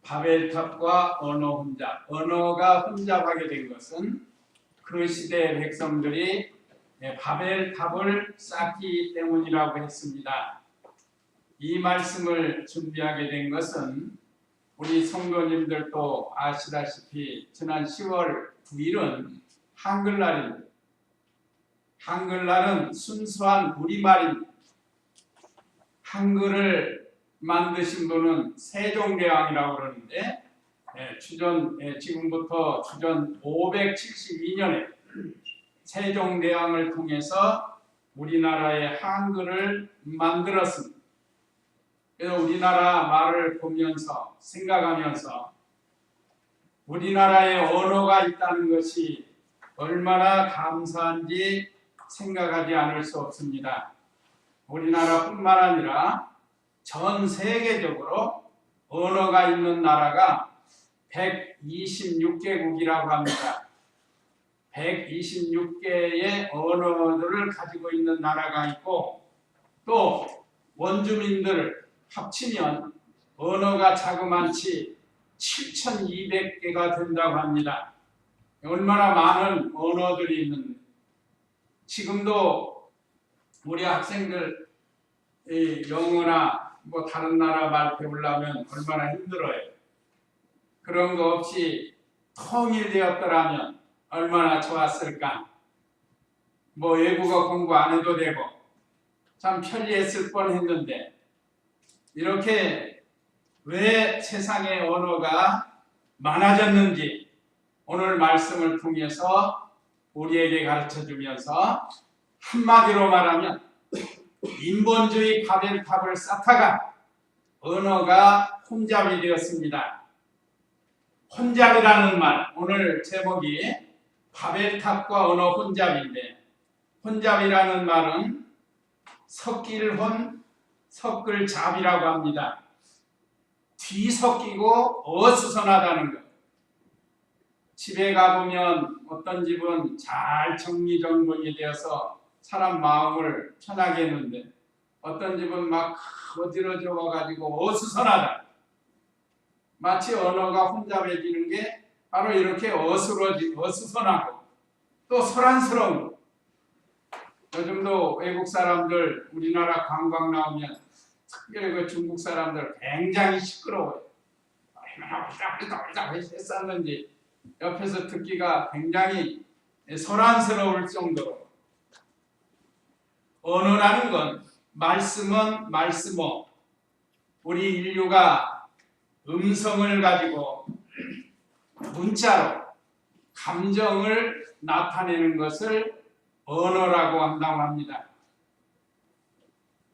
바벨탑과 언어 혼잡. 언어가 혼잡하게 된 것은 그 시대의 백성들이 바벨탑을 쌓기 때문이라고 했습니다. 이 말씀을 준비하게 된 것은 우리 성도님들도 아시다시피 지난 10월 9일은 한글날입니다. 한글날은 순수한 우리말입니다. 한글을 만드신 분은 세종대왕이라고 그러는데 지금부터 주전 572년에 세종대왕을 통해서 우리나라의 한글을 만들었습니다. 그래서 우리나라 말을 보면서 생각하면서 우리나라에 언어가 있다는 것이 얼마나 감사한지 생각하지 않을 수 없습니다. 우리나라뿐만 아니라 전 세계적으로 언어가 있는 나라가 126개국이라고 합니다. 126개의 언어들을 가지고 있는 나라가 있고 또 원주민들 합치면 언어가 자그마치 7,200개가 된다고 합니다. 얼마나 많은 언어들이 있는데 지금도 우리 학생들 영어나 다른 나라 말 배우려면 얼마나 힘들어요. 그런 거 없이 통일되었더라면 얼마나 좋았을까. 외국어 공부 안 해도 되고 참 편리했을 뻔했는데 이렇게 왜 세상의 언어가 많아졌는지 오늘 말씀을 통해서 우리에게 가르쳐주면서 한마디로 말하면 인본주의 바벨탑을 쌓다가 언어가 혼잡이 되었습니다. 혼잡이라는 말, 오늘 제목이 바벨탑과 언어 혼잡인데 혼잡이라는 말은 섞일혼, 섞을잡이라고 합니다. 뒤섞이고 어수선하다는 것. 집에 가보면 어떤 집은 잘 정리정돈이 되어서 사람 마음을 편하게 했는데 어떤 집은 막 어지러져 와가지고 어수선하다. 마치 언어가 혼잡해지는 게 바로 이렇게 어수선하고 또 소란스러운 거. 요즘도 외국 사람들 우리나라 관광 나오면 특별히 그 중국 사람들 굉장히 시끄러워요. 얼마나 했었는지 옆에서 듣기가 굉장히 소란스러울 정도로 언어라는 건 말씀은 말씀어 우리 인류가 음성을 가지고 문자로 감정을 나타내는 것을 언어라고 한다고 합니다.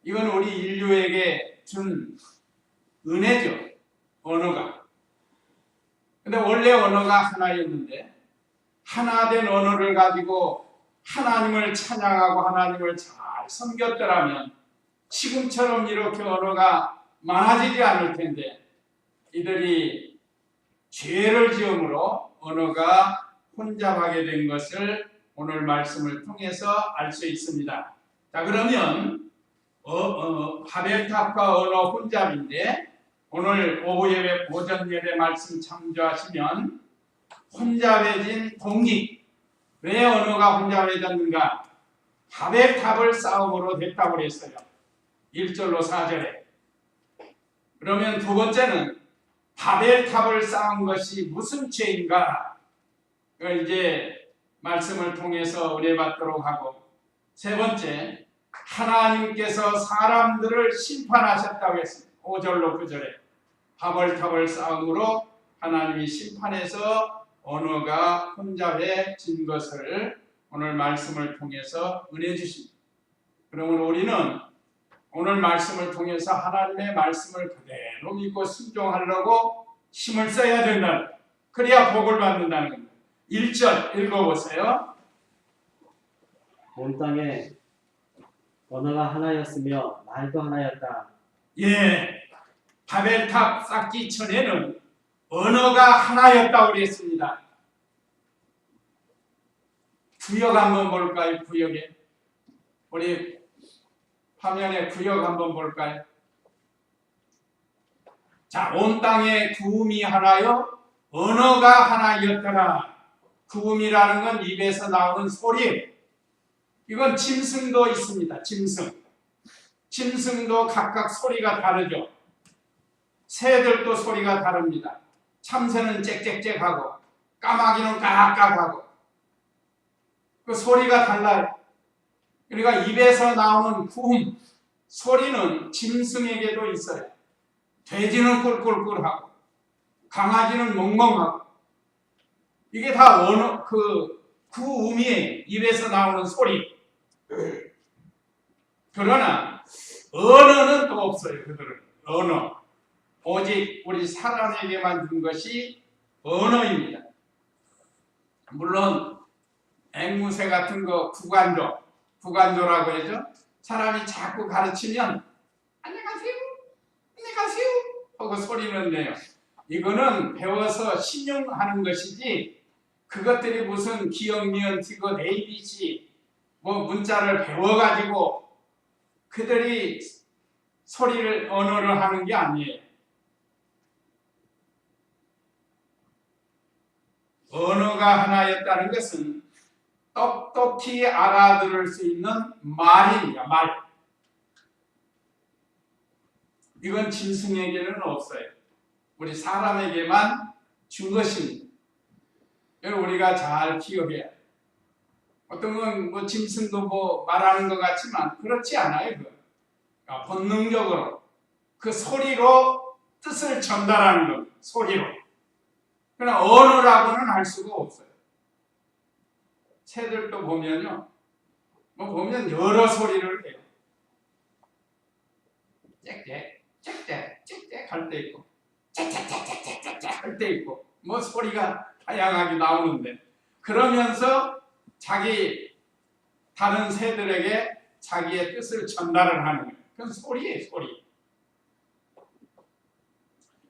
이건 우리 인류에게 준 은혜죠. 언어가. 근데 원래 언어가 하나였는데 하나 된 언어를 가지고 하나님을 찬양하고 하나님을 잘 섬겼더라면 지금처럼 이렇게 언어가 많아지지 않을 텐데 이들이 죄를 지음으로 언어가 혼잡하게 된 것을 오늘 말씀을 통해서 알 수 있습니다. 자, 그러면 바벨탑과 언어 혼잡인데 오늘 오전 예배 말씀 참조하시면 혼잡해진 동기, 왜 언어가 혼잡해졌는가? 바벨탑을 쌓음으로 됐다고 그랬어요. 1절로 4절에. 그러면 두 번째는 바벨탑을 쌓은 것이 무슨 죄인가? 그걸 이제 말씀을 통해서 의뢰받도록 하고 세 번째, 하나님께서 사람들을 심판하셨다고 했습니다. 5절로 9절에. 바벨탑을 쌓음으로 하나님이 심판해서 언어가 혼잡해진 것을 오늘 말씀을 통해서 은혜 주십니다. 그러면 우리는 오늘 말씀을 통해서 하나님의 말씀을 그대로 믿고 순종하려고 힘을 써야 된다. 그래야 복을 받는다는 겁니다. 1절 읽어보세요. 온 땅에 언어가 하나였으며 말도 하나였다. 예, 바벨탑 쌓기 전에는 언어가 하나였다고 그랬습니다. 구역 한번 볼까요? 구역에 우리 화면에 구역 한번 볼까요? 자, 온 땅에 구음이 하나요, 언어가 하나였더라. 구음이라는 건 입에서 나오는 소리. 이건 짐승도 있습니다. 짐승도 각각 소리가 다르죠. 새들도 소리가 다릅니다. 참새는 짹짹짹하고 까마귀는 까악까악하고 그 소리가 달라요. 그러니까 입에서 나오는 구음 소리는 짐승에게도 있어요. 돼지는 꿀꿀꿀하고 강아지는 멍멍하고 이게 다 언어 구음이에요. 입에서 나오는 소리. 그러나 언어는 또 없어요. 그들은 언어. 오직 우리 사람에게만 준 것이 언어입니다. 물론 앵무새 같은 거 구간조라고 하죠. 사람이 자꾸 가르치면 안녕하세요 하고 소리는 내요. 이거는 배워서 신용하는 것이지 그것들이 무슨 기역, 니은, 디귿, ABC 뭐 문자를 배워가지고 그들이 소리를 언어를 하는 게 아니에요. 언어가 하나였다는 것은 똑똑히 알아들을 수 있는 말입니다. 말. 이건 짐승에게는 없어요. 우리 사람에게만 준 것입니다. 이걸 우리가 잘 기억해야 돼요. 어떤 건 뭐 짐승도 뭐 말하는 것 같지만 그렇지 않아요. 그러니까 본능적으로 그 소리로 뜻을 전달하는 겁니다. 소리로. 그러나 언어라고는 할 수가 없어요. 새들도 보면요, 뭐 보면 여러 소리를 해요. 짹짹 할 때 있고, 짹짹 할 때 있고, 뭐 소리가 다양하게 나오는데 그러면서 자기 다른 새들에게 자기의 뜻을 전달을 하는 거예요. 그건 소리예요, 소리.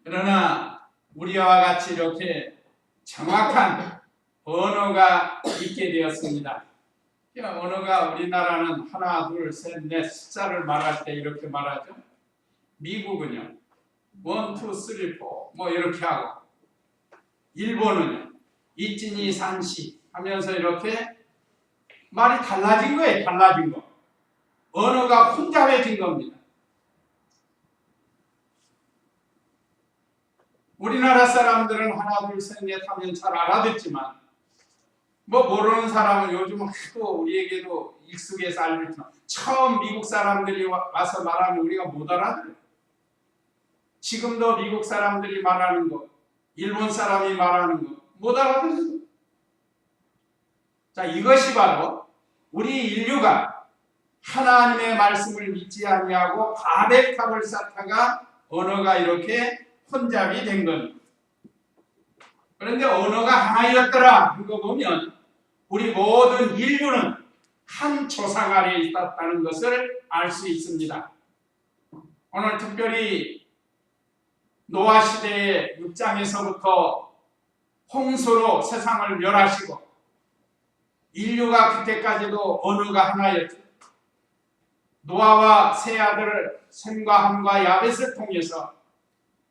그러나 우리와 같이 이렇게 정확한 언어가 있게 되었습니다. 언어가 우리나라는 하나, 둘, 셋, 넷 숫자를 말할 때 이렇게 말하죠. 미국은요, 1, 2, 3, 4 뭐 이렇게 하고, 일본은요, 이진이 산시 하면서 이렇게 말이 달라진 거예요. 달라진 거. 언어가 혼잡해진 겁니다. 우리나라 사람들은 하나, 둘, 셋, 넷 하면 잘 알아듣지만 뭐 모르는 사람은 요즘은 또 우리에게도 익숙해서 알지만 처음 미국 사람들이 와서 말하면 우리가 못 알아들어요. 지금도 미국 사람들이 말하는 거, 일본 사람이 말하는 거 못 알아들어요. 자, 이것이 바로 우리 인류가 하나님의 말씀을 믿지 아니하고 바벨탑을 쌓다가 언어가 이렇게 혼잡이 된 겁니다. 그런데 언어가 하나였더라 그거 보면 우리 모든 인류는 한 조상 아래에 있었다는 것을 알 수 있습니다. 오늘 특별히 노아 시대의 6장에서부터 홍수로 세상을 멸하시고 인류가 그때까지도 언어가 하나였죠. 노아와 세 아들 셈과 함과 야벳을 통해서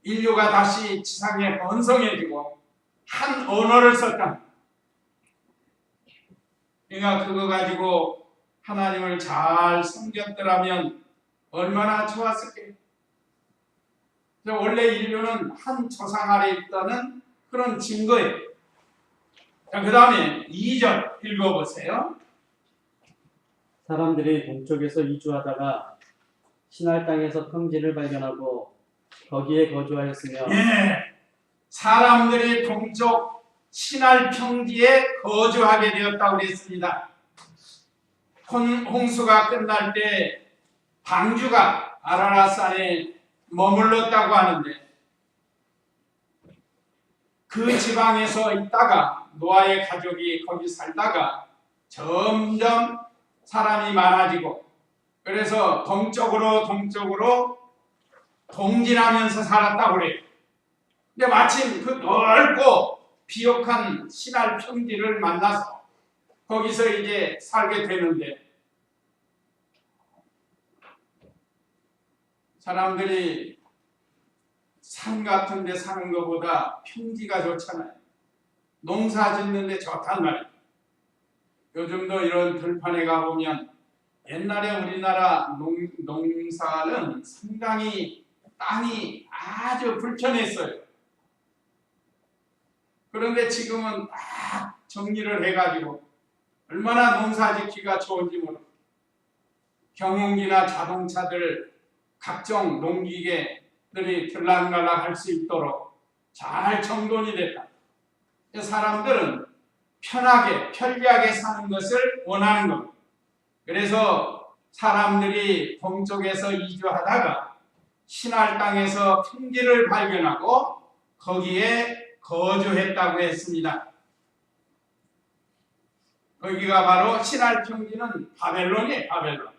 인류가 다시 지상에 번성해지고 한 언어를 썼다. 그러니까 그거 가지고 하나님을 잘 섬겼더라면 얼마나 좋았을까요? 원래 인류는 한 조상 아래 있다는 그런 증거예요. 자, 그 다음에 2절 읽어보세요. 사람들이 동쪽에서 이주하다가 신할 땅에서 평지를 발견하고 거기에 거주하였으며 예, 사람들이 동쪽 신할 평지에 거주하게 되었다고 그랬습니다. 홍수가 끝날 때 방주가 아라랏산에 머물렀다고 하는데 그 지방에서 있다가 노아의 가족이 거기 살다가 점점 사람이 많아지고 그래서 동쪽으로 동진하면서 살았다고 그래요. 근데 마침 그 넓고 비옥한 신할 평지를 만나서 거기서 이제 살게 되는데 사람들이 산 같은 데 사는 것보다 평지가 좋잖아요. 농사 짓는데 좋단 말이에요. 요즘도 이런 들판에 가보면 옛날에 우리나라 농사는 상당히 땅이 아주 불편했어요. 그런데 지금은 딱 정리를 해가지고 얼마나 농사 짓기가 좋은지 모르고 경운기나 자동차들 각종 농기계들이 들락날락 할 수 있도록 잘 정돈이 됐다. 사람들은 편하게 편리하게 사는 것을 원하는 겁니다. 그래서 사람들이 동쪽에서 이주하다가 신할 땅에서 평지를 발견하고 거기에 거주했다고 했습니다. 거기가 바로 신할 평지는 바벨론이에요. 바벨론.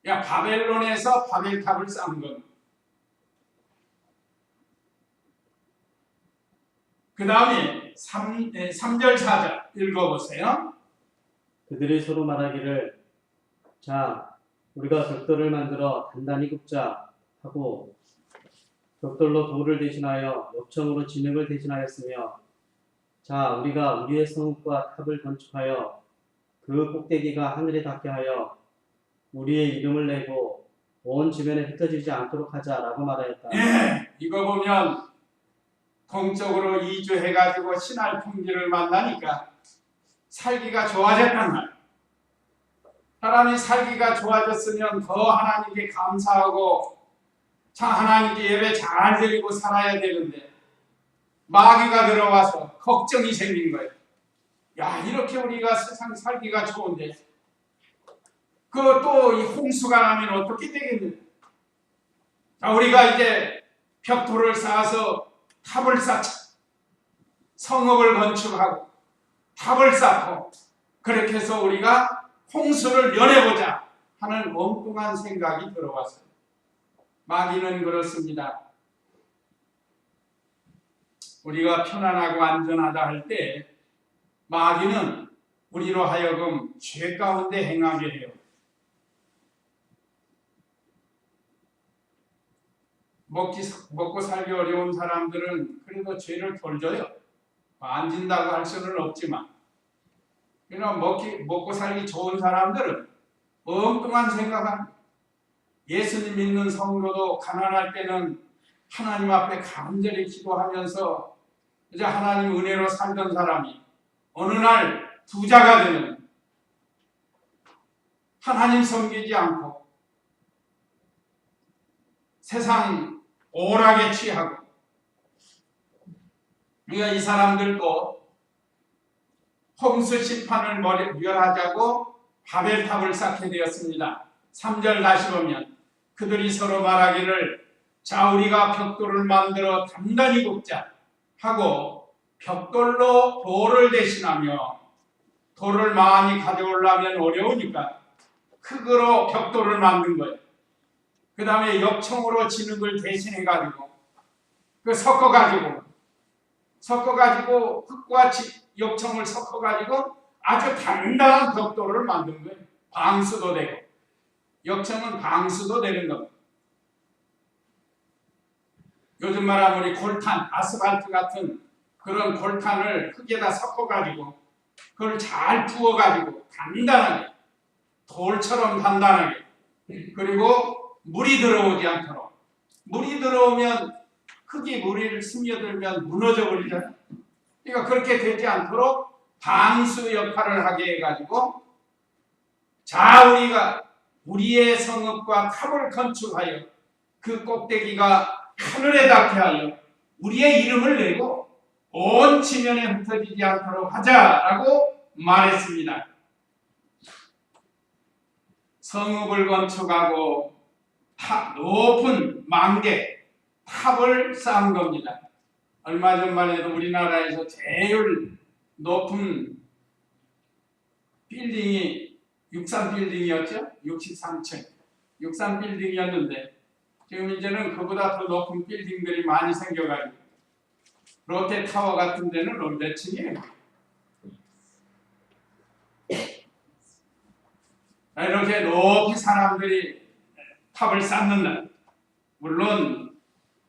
바벨론에서 바벨탑을 쌓은 겁니다. 그 다음에 3절 4절 읽어보세요. 그들이 서로 말하기를 자 우리가 벽돌을 만들어 단단히 굽자 하고 벽돌로 돌을 대신하여 엽청으로 진흙을 대신하였으며 자 우리가 우리의 성읍과 탑을 건축하여 그 꼭대기가 하늘에 닿게 하여 우리의 이름을 내고 온 지면에 흩어지지 않도록 하자라고 말하였다. 이거 보면 동쪽으로 이주해가지고 신할 평지를 만나니까 살기가 좋아졌단 말이에요. 사람이 살기가 좋아졌으면 더 하나님께 감사하고 참 하나님께 예배 잘 드리고 살아야 되는데 마귀가 들어와서 걱정이 생긴 거예요. 야, 이렇게 우리가 세상 살기가 좋은데 그 또 이 홍수가 나면 어떻게 되겠느냐. 자, 우리가 이제 벽돌을 쌓아서 탑을 쌓자. 성읍을 건축하고 탑을 쌓고 그렇게 해서 우리가 홍수를 면해보자 하는 엉뚱한 생각이 들어왔어요. 마귀는 그렇습니다. 우리가 편안하고 안전하다 할 때 마귀는 우리로 하여금 죄 가운데 행하게 해요. 먹고 살기 어려운 사람들은 그래도 죄를 덜 져요. 안 진다고 할 수는 없지만 그러나 먹고 살기 좋은 사람들은 엉뚱한 생각합니다. 예수님 믿는 성도도 가난할 때는 하나님 앞에 간절히 기도하면서 이제 하나님 은혜로 살던 사람이 어느 날 부자가 되면 하나님 섬기지 않고 세상 오락에 취하고 우리가 이 사람들도 홍수 심판을 멸하자고 바벨탑을 쌓게 되었습니다. 3절 다시 보면 그들이 서로 말하기를 자 우리가 벽돌을 만들어 단단히 굽자 하고 벽돌로 돌을 대신하며 돌을 많이 가져오려면 어려우니까 흙으로 벽돌을 만든 거예요. 그 다음에 엽청으로 진흙을 대신해가지고 섞어가지고 흙과 엽청을 섞어가지고 아주 단단한 벽돌을 만든 거예요. 방수도 되고 엽청은 방수도 되는 겁니다. 요즘 말하면 우리 골탄, 아스팔트 같은 그런 골탄을 흙에다 섞어가지고 그걸 잘 부어가지고 단단하게 돌처럼 단단하게 그리고 물이 들어오지 않도록 물이 들어오면 흙이 물을 스며들면 무너져 버리잖아요. 그러니까 그렇게 되지 않도록 방수 역할을 하게 해가지고 자 우리가 우리의 성읍과 탑을 건축하여 그 꼭대기가 하늘에 닿게 하여 우리의 이름을 내고 온 지면에 흩어지지 않도록 하자라고 말했습니다. 성읍을 건축하고 높은 망대 탑을 쌓은 겁니다. 얼마 전만 해도 우리나라에서 제일 높은 빌딩이 63빌딩이었죠. 63층 63빌딩이었는데 지금 이제는 그보다 더 높은 빌딩들이 많이 생겨가지고 롯데타워 같은 데는 몇 층이에요? 이렇게 높이 사람들이 탑을 쌓는다. 물론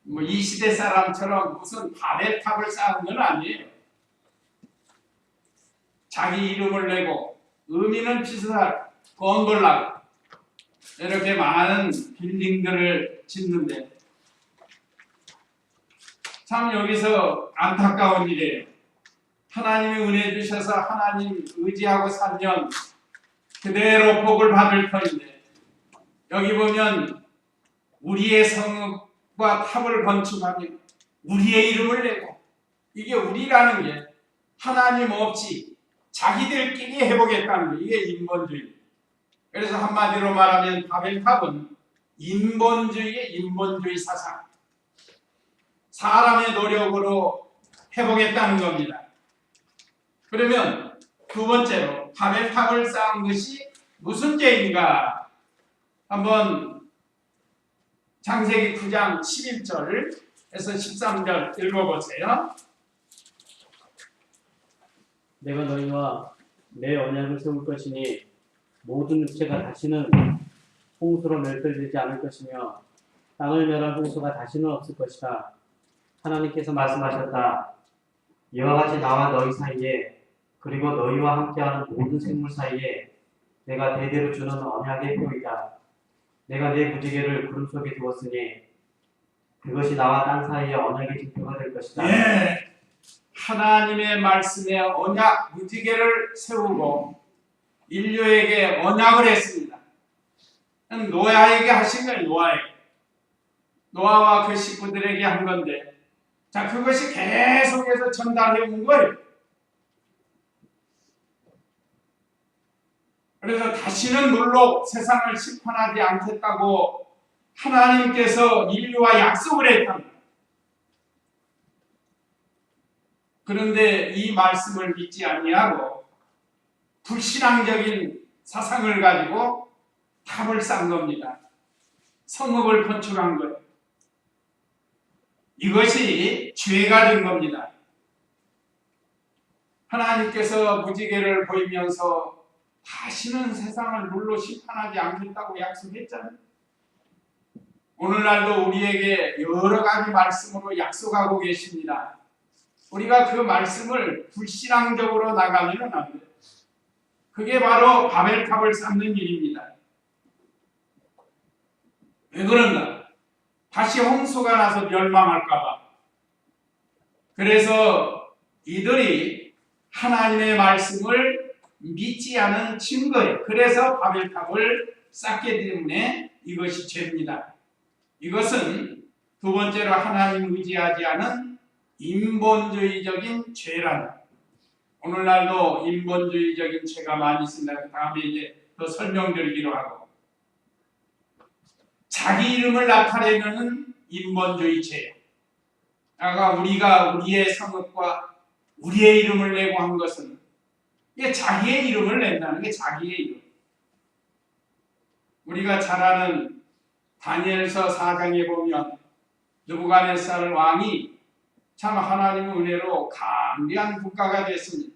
뭐 이 시대 사람처럼 무슨 바벨탑을 쌓은 건 아니에요. 자기 이름을 내고 의미는 비슷한 건물락 이렇게 많은 빌딩들을 짓는데 참 여기서 안타까운 일이에요. 하나님이 은혜 주셔서 하나님 의지하고 살면 그대로 복을 받을 터인데 여기 보면 우리의 성읍과 탑을 건축하며 우리의 이름을 내고 이게 우리라는 게 하나님 없이 자기들끼리 해보겠다는 게 이게 인본주의. 그래서 한마디로 말하면 바벨탑은 인본주의 사상. 사람의 노력으로 해보겠다는 겁니다. 그러면 두 번째로 바벨탑을 쌓은 것이 무슨 죄인가? 한번 창세기 9장 11절에서 13절 읽어보세요. 내가 너희와 내 언약을 세울 것이니 모든 육체가 다시는 홍수로 멸절되지 않을 것이며 땅을 멸할 홍수가 다시는 없을 것이다. 하나님께서 말씀하셨다. 이와 같이 나와 너희 사이에 그리고 너희와 함께하는 모든 생물 사이에 내가 대대로 주는 언약의 표이다. 내가 내 무지개를 구름 속에 두었으니 그것이 나와 땅 사이에 언약의 징표가 될 것이다. 예. 하나님의 말씀에 언약 무지개를 세우고 인류에게 언약을 했습니다. 노아에게 하신 거예요. 노아와 그 식구들에게 한 건데 자 그것이 계속해서 전달해 온 거예요. 그래서 다시는 물로 세상을 심판하지 않겠다고 하나님께서 인류와 약속을 했답니다. 그런데 이 말씀을 믿지 아니하고 불신앙적인 사상을 가지고 탑을 쌓은 겁니다. 성읍을 건축한 거예요. 이것이 죄가 된 겁니다. 하나님께서 무지개를 보이면서 다시는 세상을 물로 심판하지 않겠다고 약속했잖아요. 오늘날도 우리에게 여러 가지 말씀으로 약속하고 계십니다. 우리가 그 말씀을 불신앙적으로 나가면 안 돼요. 그게 바로 바벨탑을 쌓는 일입니다. 왜 그런가? 다시 홍수가 나서 멸망할까봐. 그래서 이들이 하나님의 말씀을 믿지 않은 증거예요. 그래서 바벨탑을 쌓기 때문에 이것이 죄입니다. 이것은 두 번째로 하나님 의지하지 않은 인본주의적인 죄란. 오늘날도 인본주의적인 죄가 많이 있습니다. 다음에 이제 더 설명드리기로 하고. 자기 이름을 나타내는 인본주의 죄. 아까 우리가 우리의 성읍과 우리의 이름을 내고 한 것은 이게 자기의 이름을 낸다는 게 자기의 이름. 우리가 잘 아는 다니엘서 4장에 보면 느부갓네살 왕이 참 하나님의 은혜로 강대한 국가가 됐습니다.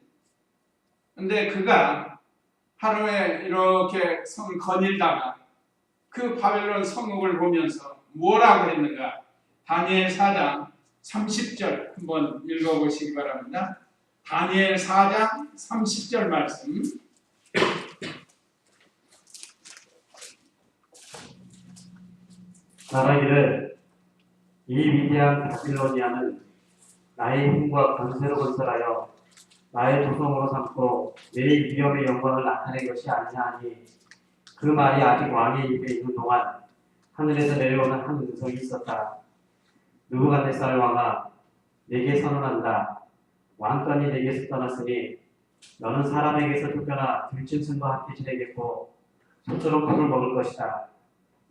근데 그가 하루에 이렇게 성을 거닐다가 그 바벨론 성읍을 보면서 뭐라고 했는가? 다니엘 4장 30절 한번 읽어보시기 바랍니다. 다니엘 4장 30절 말씀. 말하기를 이 위대한 바빌로니아는 나의 힘과 권세로 건설하여 나의 조성으로 삼고 내 위엄의 영광을 나타낸 것이 아니냐 하니 그 말이 아직 왕의 입에 있는 동안 하늘에서 내려오는 한 음성이 있었다. 느부갓네살 왕아, 내게 선언한다. 왕권이 내게서 떠났으니 너는 사람에게서 쫓겨나 들짐승과 함께 지내겠고 소처럼 밥을 먹을 것이다.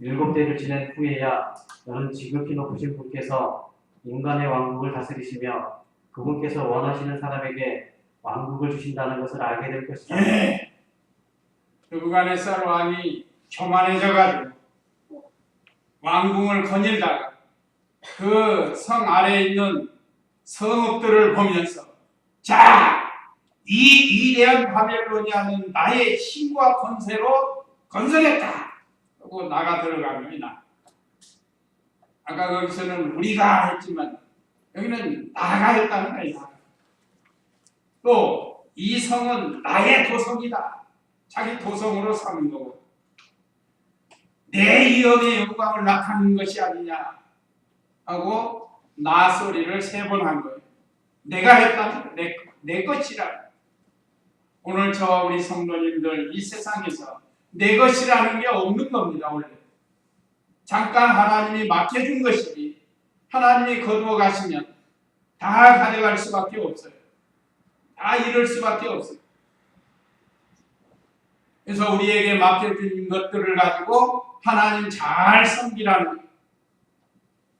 7대를 지낸 후에야 너는 지극히 높으신 분께서 인간의 왕국을 다스리시며 그분께서 원하시는 사람에게 왕국을 주신다는 것을 알게 될 것이다. 느부갓네살 왕이 교만해져가지고 왕궁을 거닐다가 그 성 아래에 있는 성읍들을 보면서 자, 이 위대한 바벨로니아는 나의 힘과 권세로 건설했다 하고 나가 들어갑니다. 아까 거기서는 우리가 했지만 여기는 나가 했다는 거야. 또 이 성은 나의 도성이다. 자기 도성으로 사는 거고 내 이언의 영광을 나타내는 것이 아니냐 하고 나 소리를 3번 한 거예요. 내가 했다는 내 것이라. 오늘 저와 우리 성도님들 이 세상에서 내 것이라는 게 없는 겁니다. 원래 잠깐 하나님이 맡겨준 것이지 하나님이 거두어 가시면 다 가져갈 수밖에 없어요. 다 잃을 수밖에 없어요. 그래서 우리에게 맡겨준 것들을 가지고 하나님 잘 섬기라는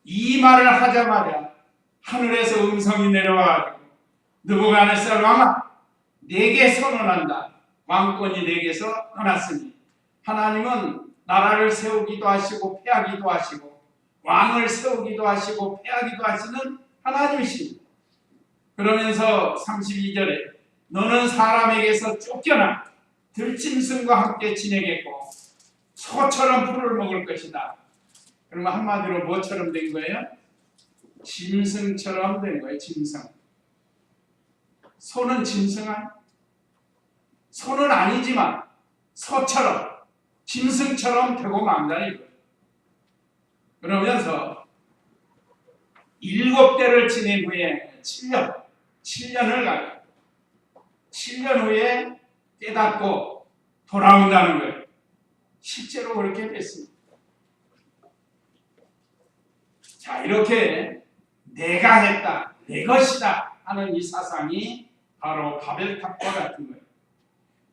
이 말을 하자마자 하늘에서 음성이 내려와가지고 느부갓네살 왕아 내게 선언한다. 왕권이 내게서 떠났으니 하나님은 나라를 세우기도 하시고 패하기도 하시고 왕을 세우기도 하시고 패하기도 하시는 하나님이십니다. 그러면서 32절에 너는 사람에게서 쫓겨나 들짐승과 함께 지내겠고 소처럼 풀을 먹을 것이다. 그러면 한마디로 뭐처럼 된 거예요? 짐승처럼 된 거예요. 짐승. 소는 짐승 아니에요? 소는 아니지만 소처럼 짐승처럼 되고 만다 이거예요. 그러면서 7대를 지낸 후에 7년을 가요. 7년 후에 깨닫고 돌아온다는 거예요. 실제로 그렇게 됐습니다. 자, 이렇게 내가 했다, 내 것이다 하는 이 사상이 바로 바벨탑과 같은 거예요.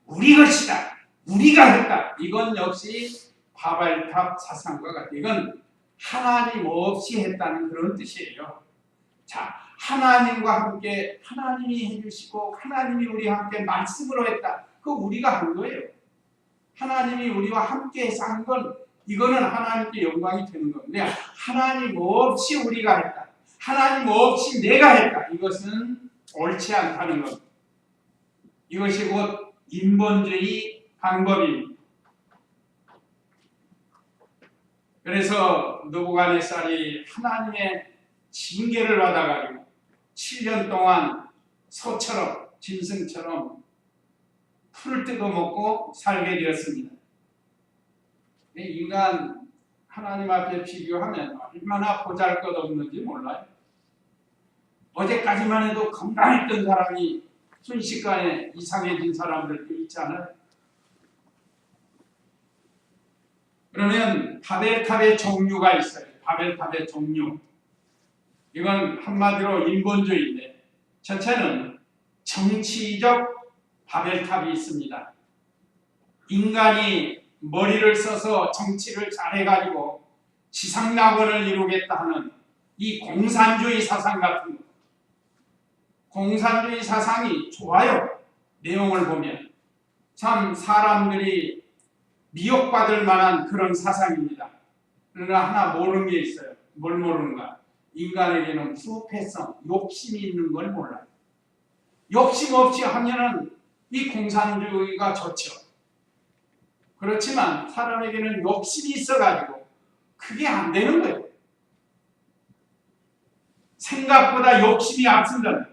우리 것이다, 우리가 했다. 이건 역시 바벨탑 사상과 같아요. 이건 하나님 없이 했다는 그런 뜻이에요. 자, 하나님과 함께 하나님이 해주시고 하나님이 우리와 함께 말씀으로 했다. 그거 우리가 한 거예요. 하나님이 우리와 함께 해서 한 건 이거는 하나님께 영광이 되는 겁니다. 하나님 없이 우리가 했다. 하나님 없이 내가 했다. 이것은 옳지 않다는 겁니다. 이것이 곧 인본주의 방법입니다. 그래서 느부갓네살이 하나님의 징계를 받아가지고 7년 동안 소처럼 짐승처럼 풀을 뜯어먹고 살게 되었습니다. 인간 하나님 앞에 비교하면 얼마나 보잘것없는지 몰라요. 어제까지만 해도 건강했던 사람이 순식간에 이상해진 사람들도 있잖아요. 그러면 바벨탑의 종류가 있어요. 바벨탑의 종류. 이건 한마디로 인본주의인데 첫째는 정치적 바벨탑이 있습니다. 인간이 머리를 써서 정치를 잘해가지고 지상낙원을 이루겠다 하는 이 공산주의 사상 같은 거. 공산주의 사상이 좋아요. 내용을 보면 참 사람들이 미혹받을 만한 그런 사상입니다. 그러나 하나 모르는 게 있어요. 뭘 모르는가? 인간에게는 부패성, 욕심이 있는 걸 몰라요. 욕심 없이 하면은 이 공산주의가 좋죠. 그렇지만 사람에게는 욕심이 있어가지고 그게 안 되는 거예요. 생각보다 욕심이 앞선다.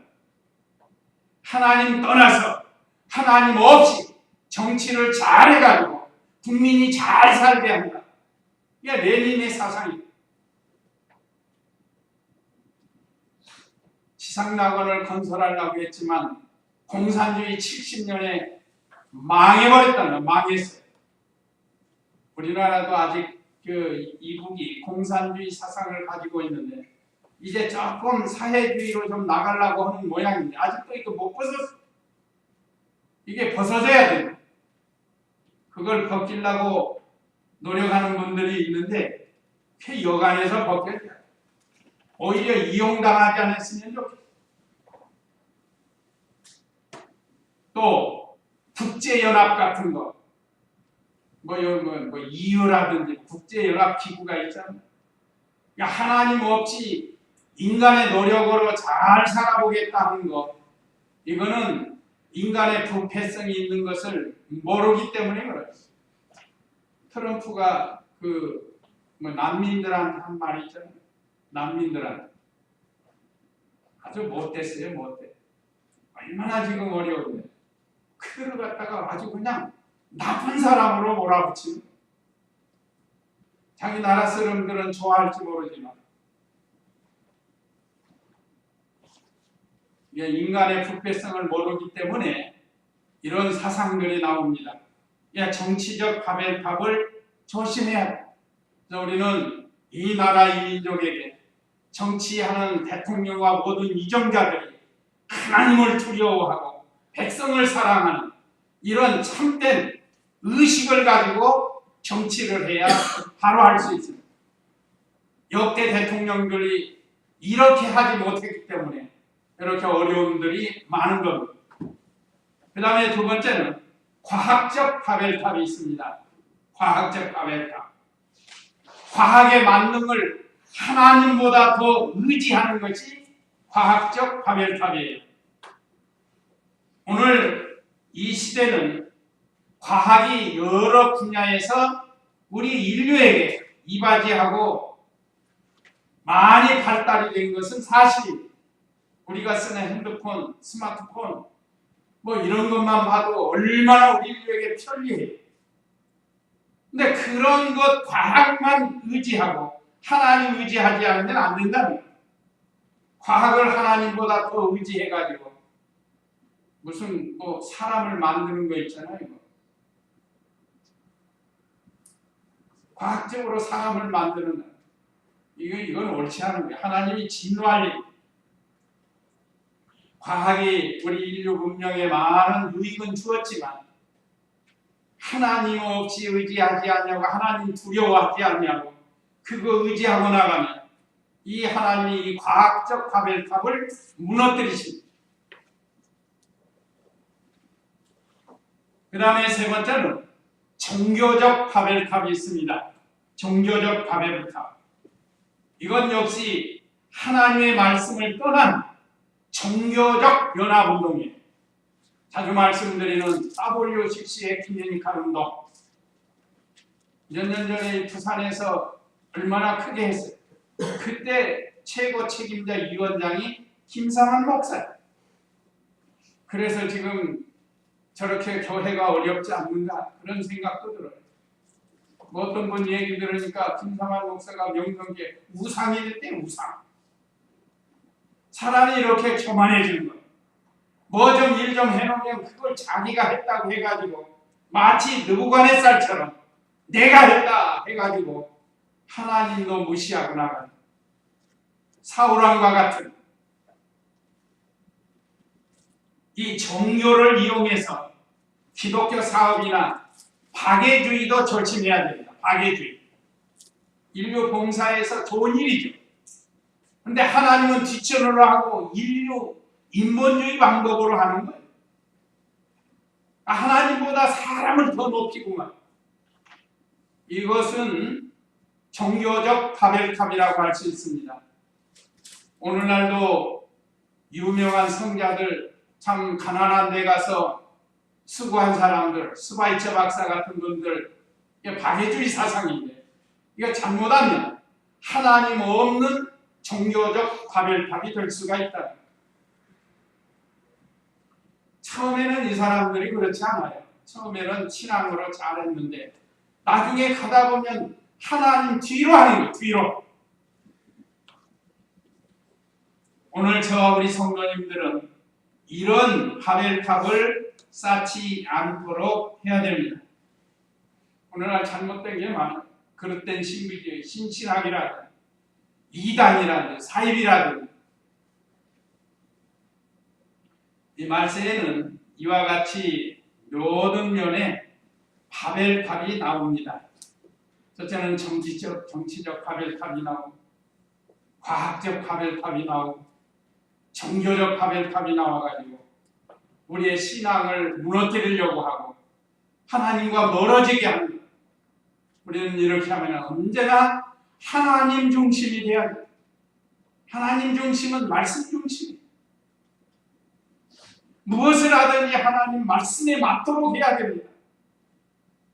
하나님 떠나서 하나님 없이 정치를 잘해가지고 국민이 잘 살게 한다. 이게 레닌의 사상이에요. 지상낙원을 건설하려고 했지만 공산주의 70년에 망해버렸다는 거예요. 망했어요. 우리나라도 아직 이북이 공산주의 사상을 가지고 있는데 이제 조금 사회주의로 좀 나가려고 하는 모양인데 아직도 이거 못 벗었어. 이게 벗어져야 돼요. 그걸 벗기려고 노력하는 분들이 있는데 그 여간에서 벗겨야 돼요. 오히려 이용당하지 않았으면 좋겠어요. 또 국제연합 같은 거 뭐 EU라든지 국제연합 기구가 있잖아요. 그러니까 하나님 없이 인간의 노력으로 잘 살아보겠다 하는 거, 이거는 인간의 부패성이 있는 것을 모르기 때문에 그래요. 트럼프가 난민들한테 한 말이 있잖아요. 난민들한테 아주 못됐어요. 못돼. 얼마나 지금 어려운데 그들을 갖다가 아주 그냥 나쁜 사람으로 몰아붙이는, 자기 나라 사람들은 좋아할지 모르지만 이게 인간의 부패성을 모르기 때문에 이런 사상들이 나옵니다. 정치적 바벨탑을 조심해야 돼. 그래서 우리는 이 나라 이 민족에게 정치하는 대통령과 모든 이정자들이 하나님을 두려워하고 백성을 사랑하는 이런 참된 의식을 가지고 정치를 해야 바로 할 수 있습니다. 역대 대통령들이 이렇게 하지 못했기 때문에 이렇게 어려움들이 많은 겁니다. 그 다음에 두 번째는 과학적 바벨탑이 있습니다. 과학적 바벨탑. 과학의 만능을 하나님보다 더 의지하는 것이 과학적 바벨탑이에요. 오늘 이 시대는 과학이 여러 분야에서 우리 인류에게 이바지하고 많이 발달이 된 것은 사실입니다. 우리가 쓰는 핸드폰, 스마트폰 뭐 이런 것만 봐도 얼마나 우리 인류에게 편리해요. 근데 그런 것 과학만 의지하고 하나님 의지하지 않으면 안 된다는 거예요. 과학을 하나님보다 더 의지해가지고 무슨 뭐 사람을 만드는 거 있잖아요. 과학적으로 사람을 만드는 거. 이건 옳지 않은 거예요. 하나님이 진노할 일. 과학이 우리 인류 문명에 많은 유익은 주었지만 하나님 없이 의지하지 않냐고, 하나님 두려워하지 않냐고 그거 의지하고 나가면 이 하나님이 이 과학적 바벨탑을 무너뜨리십니다. 그 다음에 세 번째는 종교적 바벨탑이 있습니다. 종교적 바벨탑. 이건 역시 하나님의 말씀을 떠난 종교적 연합운동이에요. 자주 말씀드리는 WCC 에큐메니칼 운동. 몇 년 전에 부산에서 얼마나 크게 했어요. 그때 최고 책임자 위원장이 김상환 목사예요. 그래서 지금 저렇게 교회가 어렵지 않는가 그런 생각도 들어요. 뭐 어떤 분 얘기 들으니까 김상환 목사가 명성계 우상이 됐대. 우상. 사람이 이렇게 교만해지는 거예요. 뭐 좀 일 좀 해놓으면 그걸 자기가 했다고 해가지고 마치 느부갓네살처럼 내가 했다 해가지고 하나님도 무시하고 나가는 사울왕과 같은 이 종교를 이용해서 기독교 사업이나 박애주의도 조심해야 됩니다. 박애주의. 인류 봉사에서 좋은 일이죠. 근데 하나님은 뒷전으로 하고 인류 인본주의 방법으로 하는 거예요. 하나님보다 사람을 더 높이고만. 이것은 종교적 바벨탑이라고 할 수 있습니다. 오늘날도 유명한 성자들, 참 가난한 데 가서 수고한 사람들, 스바이처 박사 같은 분들, 이게 박애주의 사상인데 이거 잘못하면 하나님 없는 종교적 바벨탑이 될 수가 있다. 처음에는 이 사람들이 그렇지 않아요. 처음에는 신앙으로 잘했는데 나중에 가다 보면 하나님 뒤로 하는 거예요. 뒤로. 오늘 저와 우리 성도님들은 이런 바벨탑을 쌓지 않도록 해야 됩니다. 오늘날 잘못된 게 많아요. 그릇된 신비주의, 신신학이라든지 이단이라든지 사입이라든지. 이 말세에는 이와 같이 모든 면에 바벨탑이 나옵니다. 첫째는 정치적 바벨탑이 나오고, 과학적 바벨탑이 나오고, 종교적 바벨탑이 나와가지고 우리의 신앙을 무너뜨리려고 하고 하나님과 멀어지게 합니다. 우리는 이렇게 하면 언제나 하나님 중심이 돼야 돼요. 하나님 중심은 말씀 중심이에요. 무엇을 하든지 하나님 말씀에 맞도록 해야 됩니다.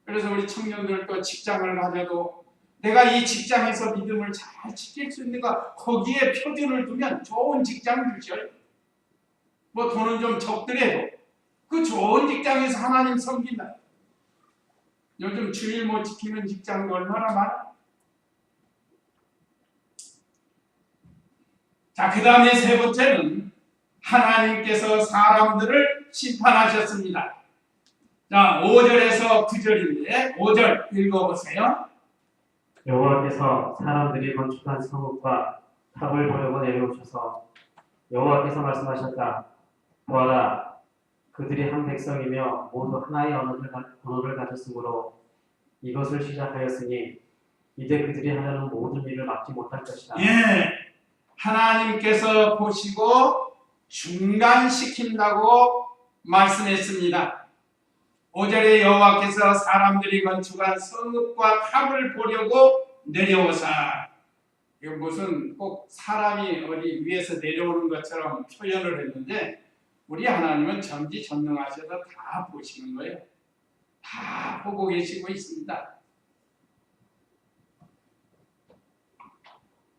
그래서 우리 청년들도 직장을 가져도 내가 이 직장에서 믿음을 잘 지킬 수 있는가, 거기에 표준을 두면 좋은 직장 주셔요. 뭐 돈은 좀 적더라도 그 좋은 직장에서 하나님 섬긴다. 요즘 주일 못 지키는 직장도 얼마나 많아. 자, 그 다음에 세 번째는 하나님께서 사람들을 심판하셨습니다. 자, 5절에서 9절인데 5절 읽어보세요. 여호와께서 사람들이 건축한 성읍과 탑을 보려고 내려오셔서 여호와께서 말씀하셨다. 보아라, 그들이 한 백성이며 모두 하나의 언어를 가졌으므로 이것을 시작하였으니 이제 그들이 하려는 모든 일을 막지 못할 것이다. 예, 하나님께서 보시고 중단시킨다고 말씀했습니다. 5절에 여호와께서 사람들이 건축한 성읍과 탑을 보려고 내려오사. 이거 무슨 꼭 사람이 어디 위에서 내려오는 것처럼 표현을 했는데 우리 하나님은 전지전능하셔서 다 보시는 거예요. 다 보고 계시고 있습니다.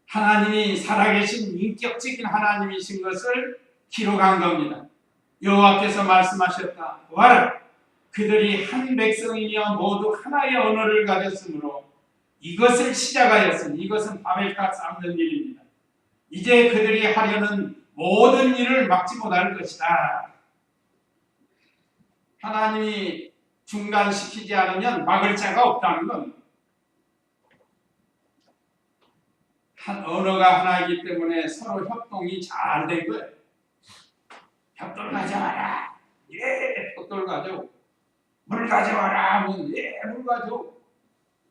하나님이 살아계신 인격적인 하나님이신 것을 기록한 겁니다. 여호와께서 말씀하셨다. 보아라, 그들이 한 백성이며 모두 하나의 언어를 가졌으므로 이것을 시작하였으니, 이것은 바벨탑 쌓는 일입니다. 이제 그들이 하려는 모든 일을 막지 못할 것이다. 하나님이 중단시키지 않으면 막을 자가 없다는 건, 한 언어가 하나이기 때문에 서로 협동이 잘 된 거예요. 협동 가져와라. 예, 협동 가져. 물 가져와라. 하면 예, 물 가져.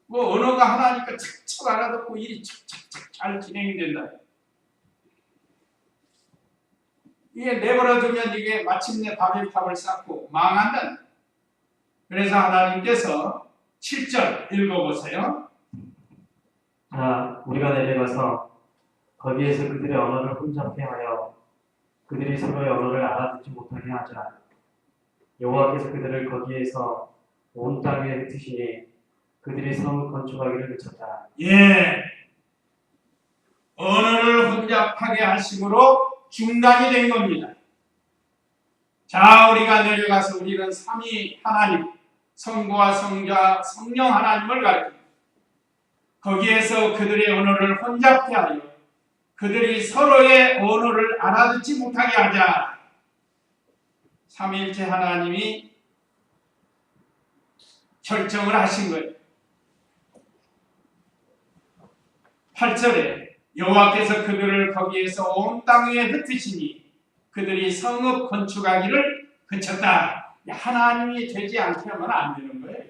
뭐 언어가 하나니까 척척 알아듣고 일이 척척척 잘 진행이 된다. 이게 내버려두면 이게 마침내 바벨탑을 쌓고 망한다. 그래서 하나님께서 7절 읽어보세요. 자, 우리가 내려가서 거기에서 그들의 언어를 혼잡케 하여 그들이 서로의 언어를 알아듣지 못하게 하자. 여호와께서 그들을 거기에서 온 땅에 흩으시니 그들이 성을 건축하기를 그쳤다. 예, 언어를 혼잡하게 하심으로 중단이 된 겁니다. 자, 우리가 내려가서 우리는 삼위 하나님, 성부와 성자, 성령 하나님을 가르칩니다. 거기에서 그들의 언어를 혼잡케 하여 그들이 서로의 언어를 알아듣지 못하게 하자. 삼위일체 하나님이 결정을 하신 거예요. 8절에 여호와께서 그들을 거기에서 온 땅에 흩으시니 그들이 성읍 건축하기를 그쳤다. 하나님이 되지 않게 하면 안 되는 거예요.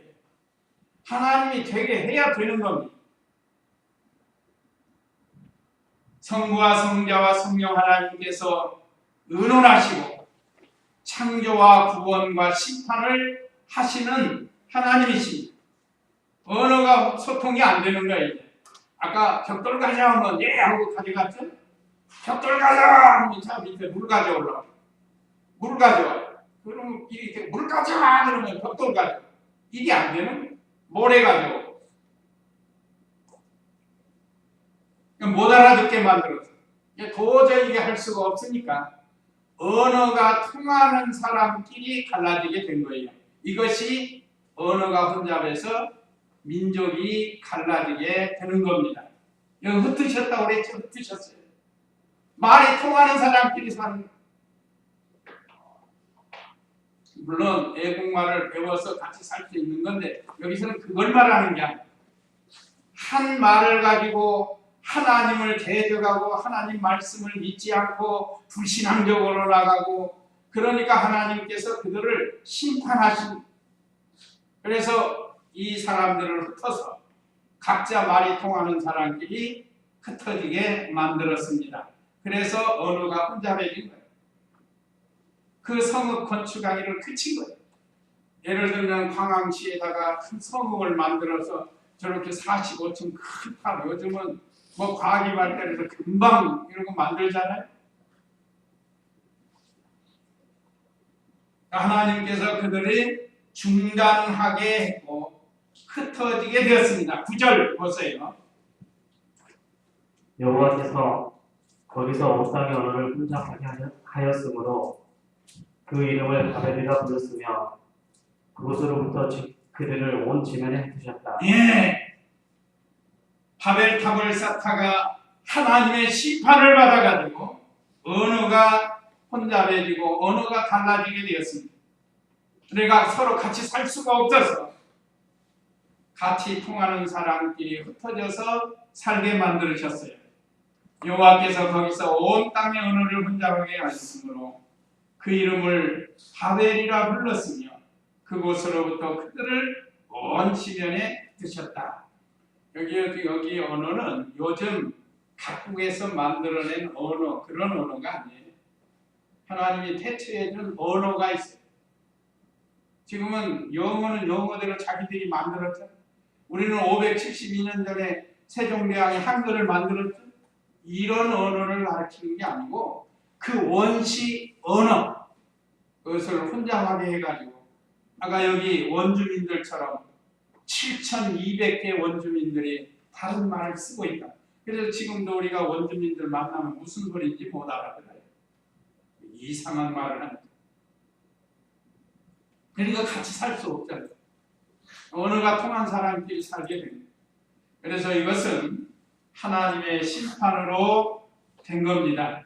하나님이 되게 해야 되는 겁니다. 성부와 성자와 성령 하나님께서 의논하시고 창조와 구원과 심판을 하시는 하나님이십니다. 언어가 소통이 안 되는 거예요. 아까 벽돌 가자 하면 예 하고 가져갔죠? 벽돌 가자 하면 차 밑에 물 가져오려고. 물 가져와요. 그러면 이렇게 물 가져와 그러면 벽돌 가져와. 일이 안 되는 모래 가져오고. 못 알아듣게 만들어서 도저히 이게 할 수가 없으니까 언어가 통하는 사람끼리 갈라지게 된 거예요. 이것이 언어가 혼잡해서 민족이 갈라지게 되는 겁니다. 여기 흩으셨다고 그랬죠? 흩으셨어요. 말이 통하는 사람끼리 사는. 물론 애국말을 배워서 같이 살 수 있는 건데 여기서는 그걸 말하는 게 아니에요. 한 말을 가지고 하나님을 대적하고 하나님 말씀을 믿지 않고 불신앙적으로 나가고, 그러니까 하나님께서 그들을 심판하신. 그래서 이 사람들을 흩어서 각자 말이 통하는 사람끼리 흩어지게 만들었습니다. 그래서 언어가 혼잡해진 거예요. 그 성읍 건축하기를 그친 거예요. 예를 들면 광항시에다가 큰 성읍을 만들어서 저렇게 45층 큰 탑, 요즘은 뭐 과학이 발달해서 금방 이런 거 만들잖아요. 하나님께서 그들이 중단하게 했고 흩어지게 되었습니다. 9절 보세요. 여호와께서 거기서 옥상의 언어를 혼잡하게 하였으므로 그 이름을 바벨이라 불렀으며 그곳으로부터 그들을 온 지면에 흩으셨다. 예, 바벨탑을 쌓다가 하나님의 심판을 받아가지고 언어가 혼잡해지고 언어가 달라지게 되었습니다. 우리가 서로 같이 살 수가 없어서 같이 통하는 사람끼리 흩어져서 살게 만들으셨어요. 여호와께서 거기서 온 땅의 언어를 혼잡하게 하셨으므로 그 이름을 바벨이라 불렀으며 그곳으로부터 그들을 온 지면에 드셨다. 여기 언어는 요즘 각국에서 만들어낸 언어, 그런 언어가 아니에요. 하나님이 태초해준 언어가 있어요. 지금은 영어는 영어대로 자기들이 만들었죠. 우리는 572년 전에 세종대왕이 한글을 만들었죠. 이런 언어를 가르치는 게 아니고 그 원시 언어, 그것을 혼잡하게 해가지고 아까 여기 원주민들처럼 7,200개 원주민들이 다른 말을 쓰고 있다. 그래서 지금도 우리가 원주민들 만나면 무슨 소리인지 못 알아들어요. 이상한 말을 하는. 그러니까 같이 살 수 없잖아요. 언어가 통한 사람끼리 살게 됩니다. 그래서 이것은 하나님의 심판으로 된 겁니다.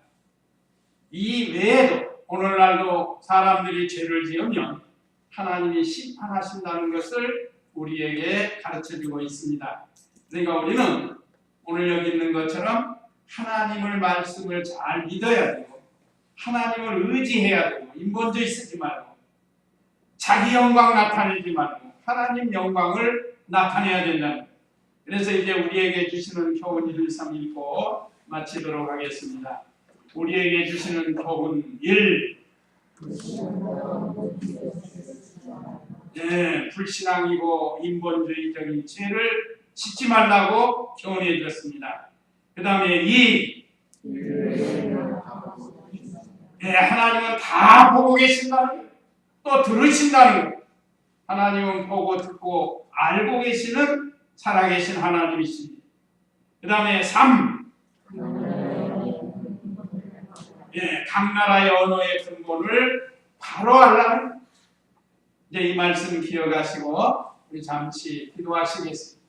이 외에도 오늘날도 사람들이 죄를 지으면 하나님이 심판하신다는 것을 우리에게 가르쳐주고 있습니다. 그러니까 우리는 오늘 여기 있는 것처럼 하나님의 말씀을 잘 믿어야 되고 하나님을 의지해야 되고 인본주의 쓰지 말고 자기 영광 나타내지 말고 하나님 영광을 나타내야 된다. 그래서 이제 우리에게 주시는 교훈 1, 2, 3 읽고 마치도록 하겠습니다. 우리에게 주시는 교훈 1. 네, 불신앙이고 인본주의적인 죄를 짓지 말라고 교훈해 주셨습니다. 그 다음에 2. 네, 하나님은 다 보고 계신다는 거예요. 또 들으신다는 거예요. 하나님은 보고 듣고 알고 계시는 살아계신 하나님이십니다. 그 다음에 3. 예, 각 나라의 언어의 근본을 바로 알라는 이제 이 말씀 기억하시고 우리 잠시 기도하시겠습니다.